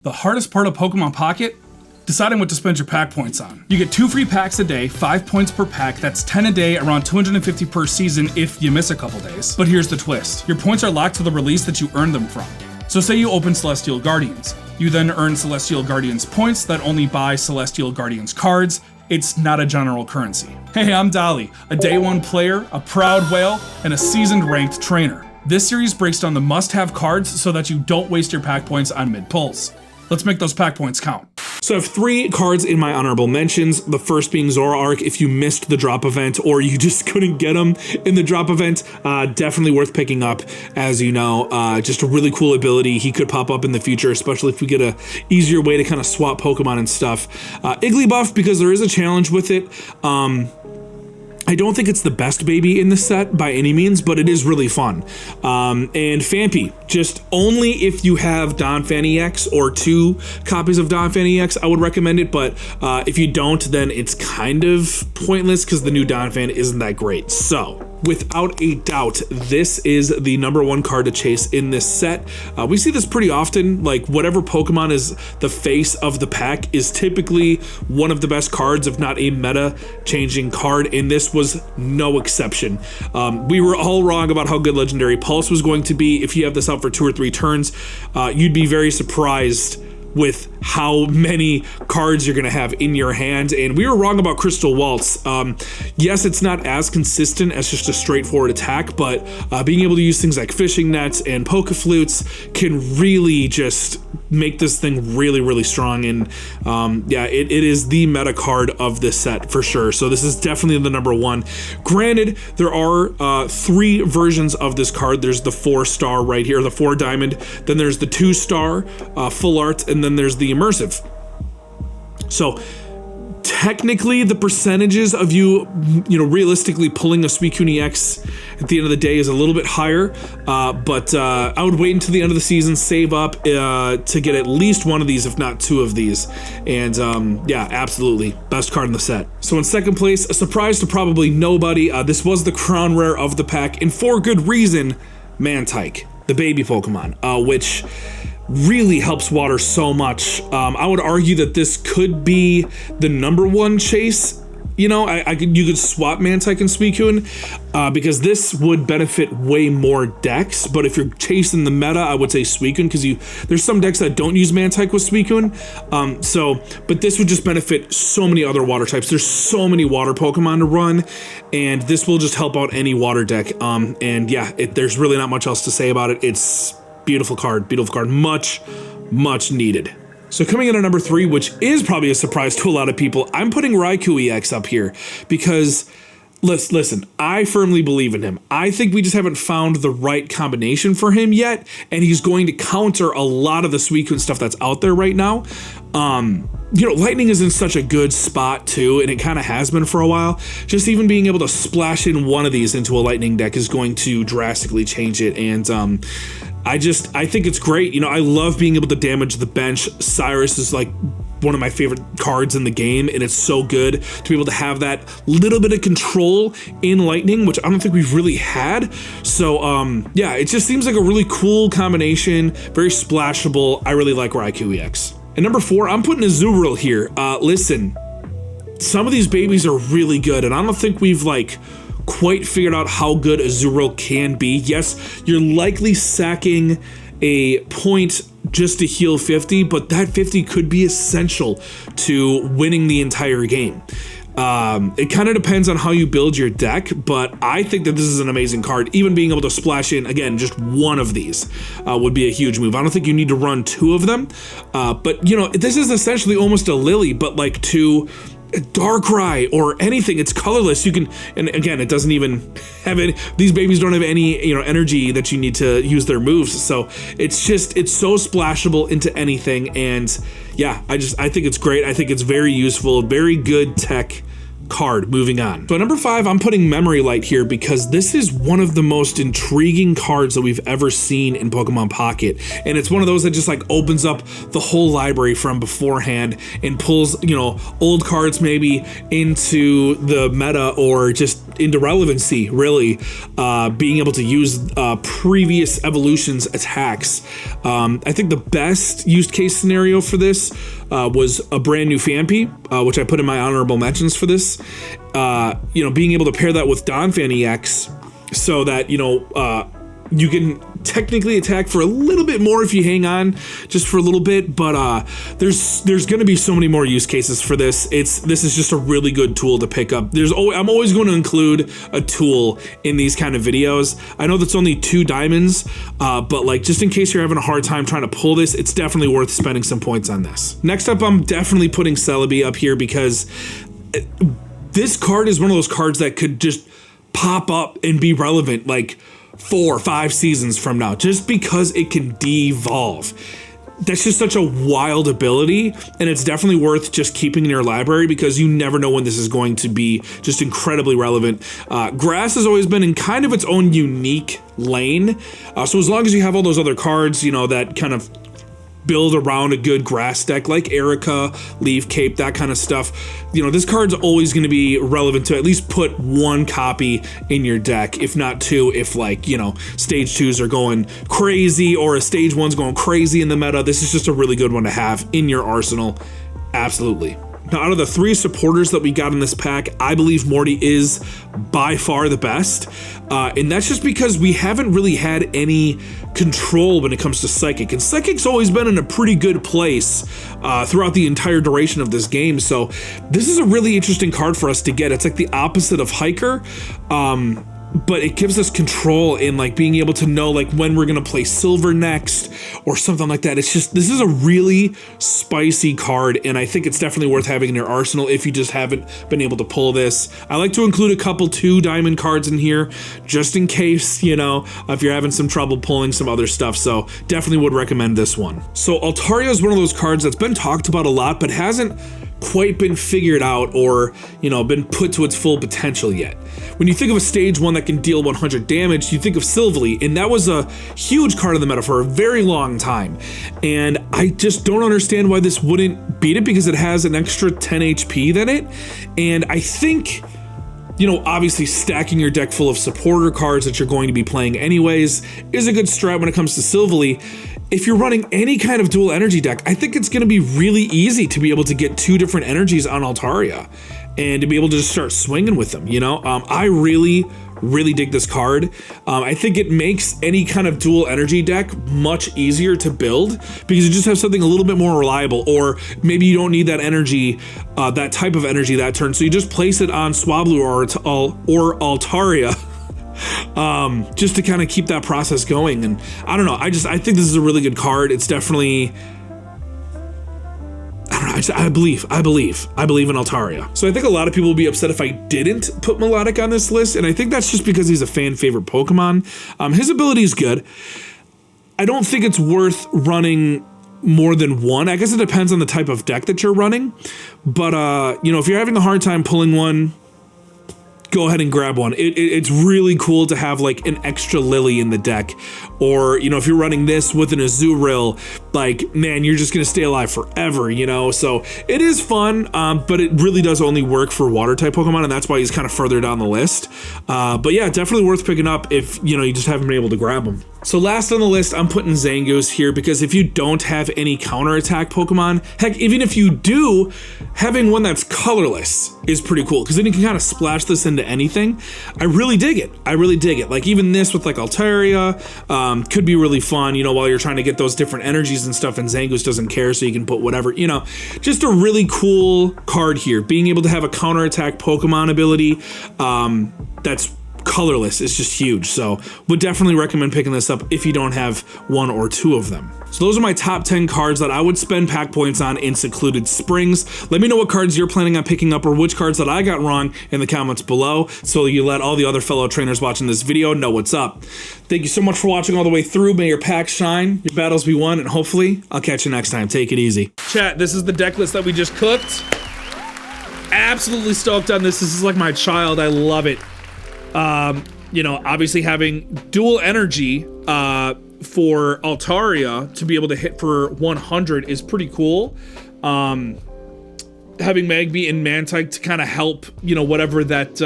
The hardest part of Pokemon Pocket? Deciding what to spend your pack points on. You get 2 free packs a day, 5 points per pack, that's 10 a day, around 250 per season if you miss a couple days. But here's the twist. Your points are locked to the release that you earned them from. So say you open Celestial Guardians. You then earn Celestial Guardians points that only buy Celestial Guardians cards. It's not a general currency. Hey, I'm Dolly, a day 1 player, a proud whale, and a seasoned ranked trainer. This series breaks down the must-have cards so that you don't waste your pack points on mid-pulls. Let's make those pack points count. So I have 3 cards in my honorable mentions. The first being Zoroark. If you missed the drop event or you just couldn't get him in the drop event, definitely worth picking up. As you know, just a really cool ability. He could pop up in the future, especially if we get a easier way to kind of swap Pokemon and stuff. Igglybuff, because there is a challenge with it. I don't think it's the best baby in the set by any means, but it is really fun. And Phanpy, just only if you have Donphan EX or 2 copies of Donphan EX, I would recommend it. But if you don't, then it's kind of pointless because the new Donphan isn't that great. So, without a doubt, this is the #1 card to chase in this set. We see this pretty often, like whatever Pokemon is the face of the pack is typically one of the best cards, if not a meta-changing card, and this was no exception. We were all wrong about how good Legendary Pulse was going to be. If you have this out for 2 or 3 turns, you'd be very surprised with how many cards you're gonna have in your hand. And we were wrong about Crystal Waltz. Yes, it's not as consistent as just a straightforward attack, but being able to use things like fishing nets and Poke-Flutes can really just make this thing really, really strong. And yeah, it is the meta card of this set for sure. So this is definitely the #1. Granted, there are 3 versions of this card. There's the 4-star right here, the 4 diamond. Then there's the 2-star full art, and then there's the immersive. So technically the percentages of you realistically pulling a Suicune EX at the end of the day is a little bit higher, but I would wait until the end of the season, save up to get at least 1 of these, if not 2 of these. And yeah, absolutely best card in the set. So in second place, a surprise to probably nobody, this was the crown rare of the pack, and for good reason, Mantike, the baby Pokemon, which really helps water so much. I would argue that this could be the #1 chase. You know, you could swap Mantike and Suicune because this would benefit way more decks. But if you're chasing the meta, I would say Suicune, because there's some decks that don't use Mantike with Suicune. But this would just benefit so many other water types. There's so many water Pokemon to run, and this will just help out any water deck. And yeah, there's really not much else to say about it. It's beautiful card, much needed. So coming in at #3, which is probably a surprise to a lot of people, I'm putting Raikou EX up here because, listen, I firmly believe in him. I think we just haven't found the right combination for him yet, and he's going to counter a lot of the Suicune stuff that's out there right now. Lightning is in such a good spot too, and it kind of has been for a while. Just even being able to splash in 1 of these into a Lightning deck is going to drastically change it, and I think it's great. I love being able to damage the bench. Cyrus is like one of my favorite cards in the game, and it's so good to be able to have that little bit of control in Lightning, which I don't think we've really had. So yeah, it just seems like a really cool combination, very splashable. I really like Raikou EX. And #4, I'm putting Azurill here. Listen, some of these babies are really good, and I don't think we've quite figured out how good Azurill can be. Yes, you're likely sacking a point just to heal 50, but that 50 could be essential to winning the entire game. It kind of depends on how you build your deck, but I think that this is an amazing card. Even being able to splash in, again, just 1 of these would be a huge move. I don't think you need to run 2 of them, but this is essentially almost a Lily, but to Darkrai or anything. It's colorless. You can, and again, it doesn't even have any, these babies don't have any, energy that you need to use their moves. So it's so splashable into anything. And yeah, I think it's great. I think it's very useful, very good tech card. Moving on. So at #5, I'm putting Memory Light here because this is one of the most intriguing cards that we've ever seen in Pokemon Pocket. And it's one of those that just opens up the whole library from beforehand and pulls, old cards maybe into the meta or just into relevancy, really, being able to use previous evolutions attacks. I think the best use case scenario for this was a brand new Phanpy, which I put in my honorable mentions for this. Being able to pair that with Donphan EX so that, you can technically attack for a little bit more if you hang on just for a little bit, but there's going to be so many more use cases for this. This is just a really good tool to pick up. I'm always going to include a tool in these kind of videos. I know that's only 2 diamonds, but like just in case you're having a hard time trying to pull this, it's definitely worth spending some points on this. Next up, I'm definitely putting Celebi up here because this card is one of those cards that could just pop up and be relevant like 4 or 5 seasons from now, just because it can devolve. That's just such a wild ability, and it's definitely worth just keeping in your library because you never know when this is going to be just incredibly relevant. Grass has always been in kind of its own unique lane, so as long as you have all those other cards, that kind of build around a good grass deck like Erica, Leaf Cape, that kind of stuff, this card's always going to be relevant to at least put 1 copy in your deck, if not 2, if like, stage 2s are going crazy or a stage 1's going crazy in the meta. This is just a really good one to have in your arsenal. Absolutely. Now, out of the 3 supporters that we got in this pack, I believe Morty is by far the best. And that's just because we haven't really had any control when it comes to Psychic. And Psychic's always been in a pretty good place throughout the entire duration of this game. So this is a really interesting card for us to get. It's like the opposite of Hiker. But it gives us control in like being able to know like when we're gonna play Silver next or something like that. It's just, this is a really spicy card, and I think it's definitely worth having in your arsenal if you just haven't been able to pull this. I like to include a couple 2 diamond cards in here just in case, if you're having some trouble pulling some other stuff. So definitely would recommend this one. So Altaria is one of those cards that's been talked about a lot, but hasn't quite been figured out or, been put to its full potential yet. When you think of a stage 1 that can deal 100 damage, you think of Silvally, and that was a huge card in the meta for a very long time. And I just don't understand why this wouldn't beat it because it has an extra 10 HP than it. And I think, obviously stacking your deck full of supporter cards that you're going to be playing anyways is a good strat when it comes to Silvally. If you're running any kind of dual energy deck, I think it's going to be really easy to be able to get 2 different energies on Altaria and to be able to just start swinging with them, I really dig this card. I think it makes any kind of dual energy deck much easier to build because you just have something a little bit more reliable, or maybe you don't need that energy, that type of energy that turn, so you just place it on Swablu or Altaria. Just to kind of keep that process going. And I don't know, I think this is a really good card. It's definitely, I believe in Altaria. So I think a lot of people will be upset if I didn't put Melodic on this list, and I think that's just because he's a fan favorite Pokemon. His ability is good. I don't think it's worth running more than 1. I guess it depends on the type of deck that you're running, but if you're having a hard time pulling one, go ahead and grab one. It's really cool to have like an extra Lily in the deck, or if you're running this with an Azurill, like, man, you're just gonna stay alive forever, so it is fun, but it really does only work for water type Pokemon, and that's why he's kind of further down the list. But yeah, definitely worth picking up if you just haven't been able to grab him. So last on the list, I'm putting Zangoose here because if you don't have any counterattack Pokemon, heck, even if you do, having one that's colorless is pretty cool because then you can kind of splash this into anything. I really dig it. Like even this with like Altaria could be really fun, while you're trying to get those different energies and stuff, and Zangoose doesn't care, so you can put whatever, just a really cool card here. Being able to have a counterattack Pokemon ability that's colorless is just huge, so would definitely recommend picking this up if you don't have 1 or 2 of them. So those are my top 10 cards that I would spend pack points on in Secluded Springs. Let me know what cards you're planning on picking up or which cards that I got wrong in the comments below, so you let all the other fellow trainers watching this video know what's up. Thank you so much for watching all the way through. May your packs shine, your battles be won, and hopefully I'll catch you next time. Take it easy. Chat, this is the deck list that we just cooked. Absolutely stoked on this. This is like my child. I love it. Obviously having dual energy for Altaria to be able to hit for 100 is pretty cool. Having Magby and Mantike to kind of help, whatever that